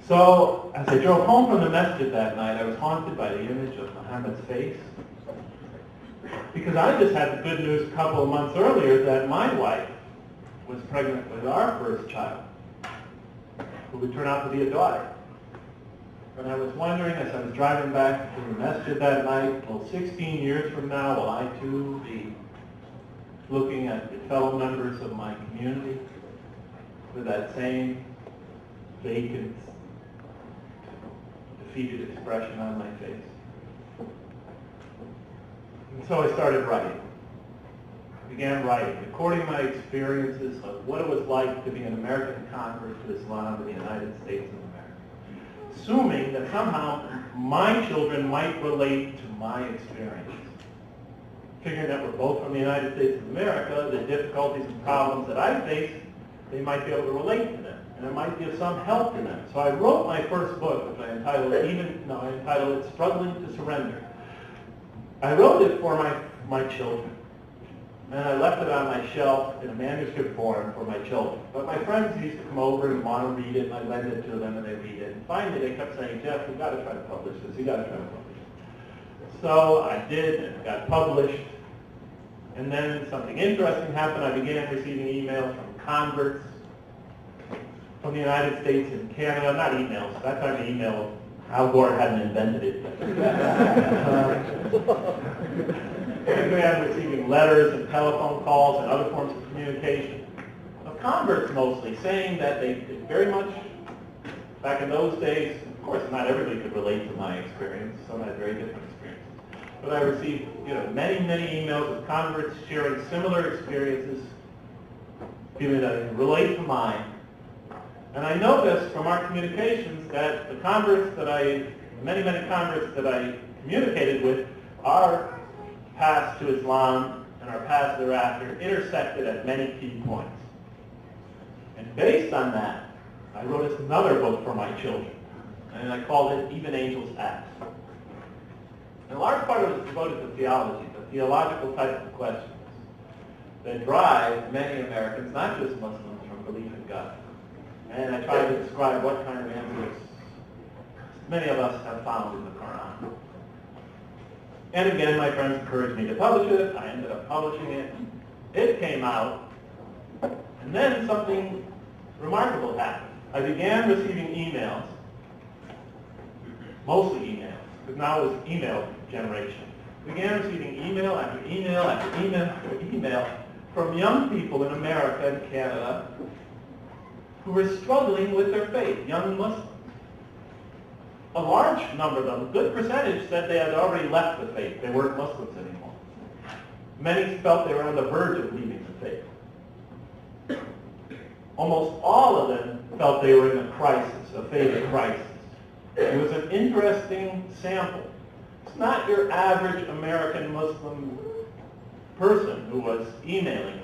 So as I drove home from the masjid that night, I was haunted by the image of Muhammad's face. Because I just had the good news a couple of months earlier that my wife was pregnant with our first child, who would turn out to be a daughter. And I was wondering, as I was driving back to the masjid that night, well, 16 years from now, will I too be looking at the fellow members of my community with that same vacant, defeated expression on my face? And so I started writing. I began writing, recording my experiences of what it was like to be an American convert to Islam in the United States of America, assuming that somehow my children might relate to my experience. Figuring that we're both from the United States of America, the difficulties and problems that I face, they might be able to relate to them, and it might be of some help to them. So I wrote my first book, which I entitled it Struggling to Surrender. I wrote it for my children, and I left it on my shelf in a manuscript form for my children. But my friends used to come over and want to read it, and I lend it to them, and they read it. And finally, they kept saying, "Jeff, you've got to try to publish this. You've got to try to publish it." So I did, and it got published. And then something interesting happened. I began receiving emails from converts from the United States and Canada. Not emails. That time the email, Al Gore hadn't invented it yet. I began receiving letters and telephone calls and other forms of communication of converts mostly, saying that they very much, back in those days, of course not everybody could relate to my experience. Some had very different experiences. But I received many, many emails of converts sharing similar experiences, feeling that they relate to mine. And I noticed from our communications that the many, many converts that I communicated with, our paths to Islam and our paths thereafter intersected at many key points. And based on that, I wrote another book for my children, and I called it Even Angels Act. And a large part of it is devoted to theology, the theological type of questions that drive many Americans, not just Muslims, from belief in God. And I try to describe what kind of answers many of us have found in the Quran. And again, my friends encouraged me to publish it. I ended up publishing it. It came out, and then something remarkable happened. I began receiving emails, mostly emails, because now it was email generation. I began receiving email after email after email after email from young people in America and Canada who were struggling with their faith, young Muslims. A large number of them, a good percentage, said they had already left the faith. They weren't Muslims anymore. Many felt they were on the verge of leaving the faith. Almost all of them felt they were in a crisis, a faith crisis. It was an interesting sample. It's not your average American Muslim person who was emailing me.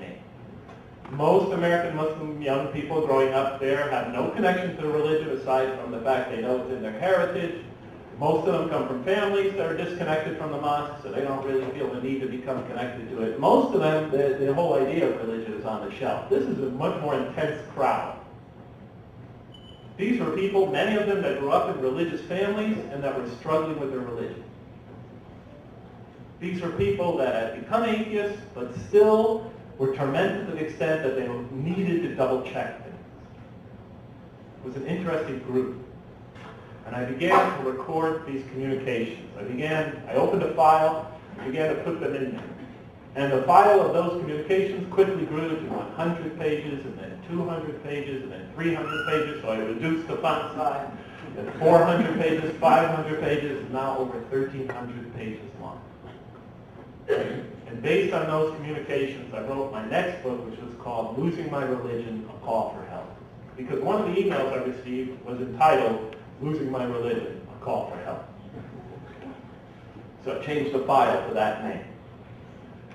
Most American Muslim young people growing up there have no connection to religion aside from the fact they know it's in their heritage. Most of them come from families that are disconnected from the mosque, so they don't really feel the need to become connected to it. Most of them, the whole idea of religion is on the shelf. This is a much more intense crowd. These were people, many of them, that grew up in religious families and that were struggling with their religion. These were people that had become atheists, but still were tormented to the extent that they needed to double-check things. It was an interesting group. And I began to record these communications. I opened a file and began to put them in there. And the file of those communications quickly grew to 100 pages, and then 200 pages, and then 300 pages, so I reduced the font size, then 400 pages, 500 pages, and now over 1,300 pages long. And based on those communications, I wrote my next book, which was called Losing My Religion, A Call for Help. Because one of the emails I received was entitled, Losing My Religion, A Call for Help. So I changed the file to that name.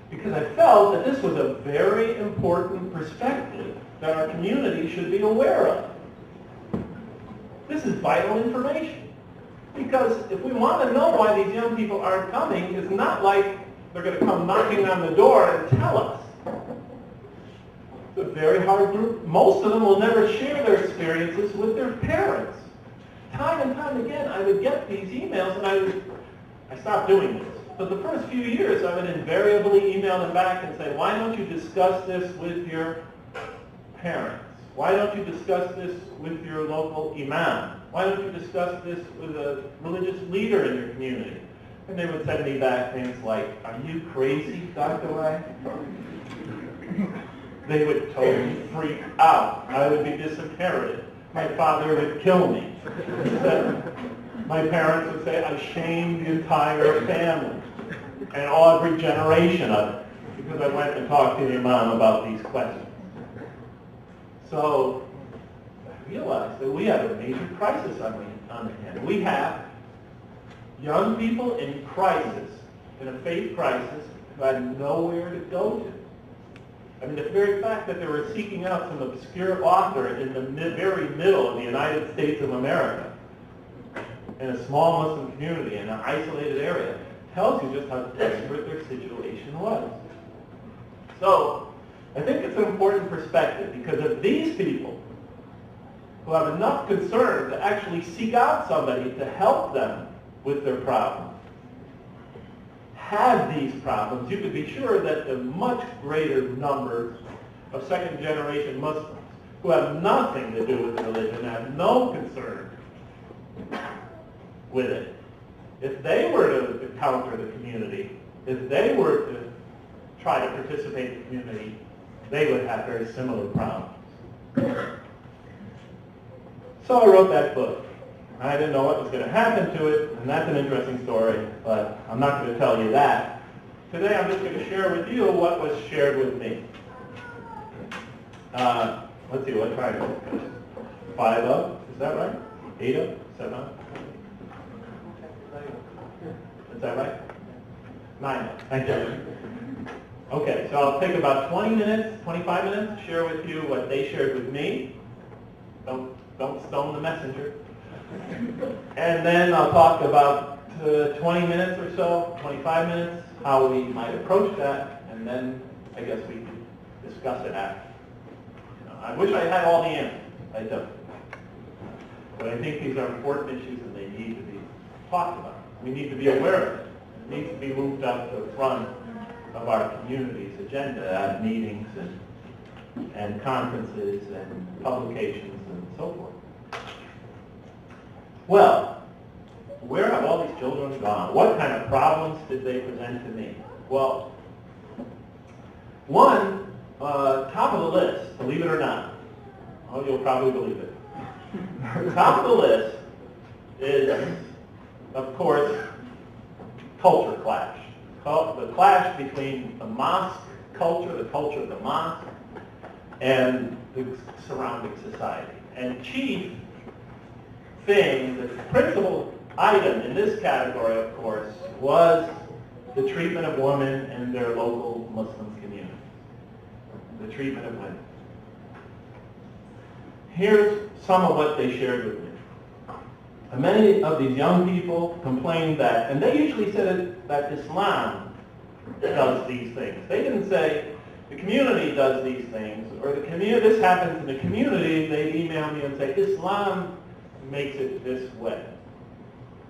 Because I felt that this was a very important perspective that our community should be aware of. This is vital information. Because if we want to know why these young people aren't coming, it's not like they're going to come knocking on the door and tell us. It's a very hard group. Most of them will never share their experiences with their parents. time and time again, I would get these emails, and I stopped doing this. But the first few years, I would invariably email them back and say, why don't you discuss this with your parents? Why don't you discuss this with your local imam? Why don't you discuss this with a religious leader in your community? And they would send me back things like, are you crazy, Dr. Wang? They would totally freak out. I would be disinherited. My father would kill me. My parents would say I shamed the entire family and every generation of it because I went and talked to the imam about these questions. So I realized that we have a major crisis on hand. We have young people in crisis, in a faith crisis, who had nowhere to go to. I mean, the very fact that they were seeking out some obscure author in the very middle of the United States of America, in a small Muslim community, in an isolated area, tells you just how desperate their situation was. So, I think it's an important perspective, because if these people, who have enough concern to actually seek out somebody to help them with their problems, have these problems, you could be sure that the much greater numbers of second-generation Muslims who have nothing to do with religion, have no concern with it, if they were to encounter the community, if they were to try to participate in the community, they would have very similar problems. So I wrote that book. I didn't know what was going to happen to it, and that's an interesting story, but I'm not going to tell you that. Today I'm just going to share with you what was shared with me. Let's see, what time is it? 5 up, is that right? 8 up? 7 up? Is that right? 9 up, thank you. Okay, so I'll take about 20 minutes, 25 minutes to share with you what they shared with me. Don't stone the messenger. And then I'll talk about 20 minutes or so, 25 minutes, how we might approach that, and then I guess we can discuss it after. I wish I had all the answers. I don't. But I think these are important issues and they need to be talked about. We need to be aware of it. It needs to be moved up to the front of our community's agenda at meetings and conferences and publications and so forth. Well, where have all these children gone? What kind of problems did they present to me? Well, one, top of the list, believe it or not. Oh, you'll probably believe it. Top of the list is, of course, culture clash. The clash between the mosque culture, the culture of the mosque, and the surrounding society. And chief thing, the principal item in this category, of course, was the treatment of women in their local Muslim community. The treatment of women. Here's some of what they shared with me. Many of these young people complained that, and they usually said that Islam does these things. They didn't say the community does these things, or the community, this happens in the community. They'd email me and say, Islam makes it this way.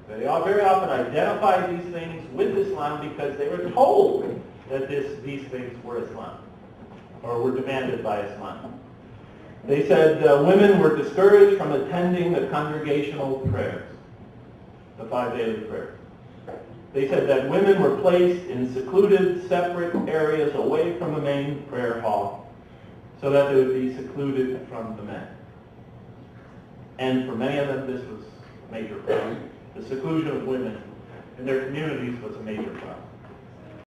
They all very often identify these things with Islam because they were told that these things were Islam, or were demanded by Islam. They said women were discouraged from attending the congregational prayers, the 5 daily prayers. They said that women were placed in secluded, separate areas away from the main prayer hall so that they would be secluded from the men. And for many of them, this was a major problem. The seclusion of women in their communities was a major problem.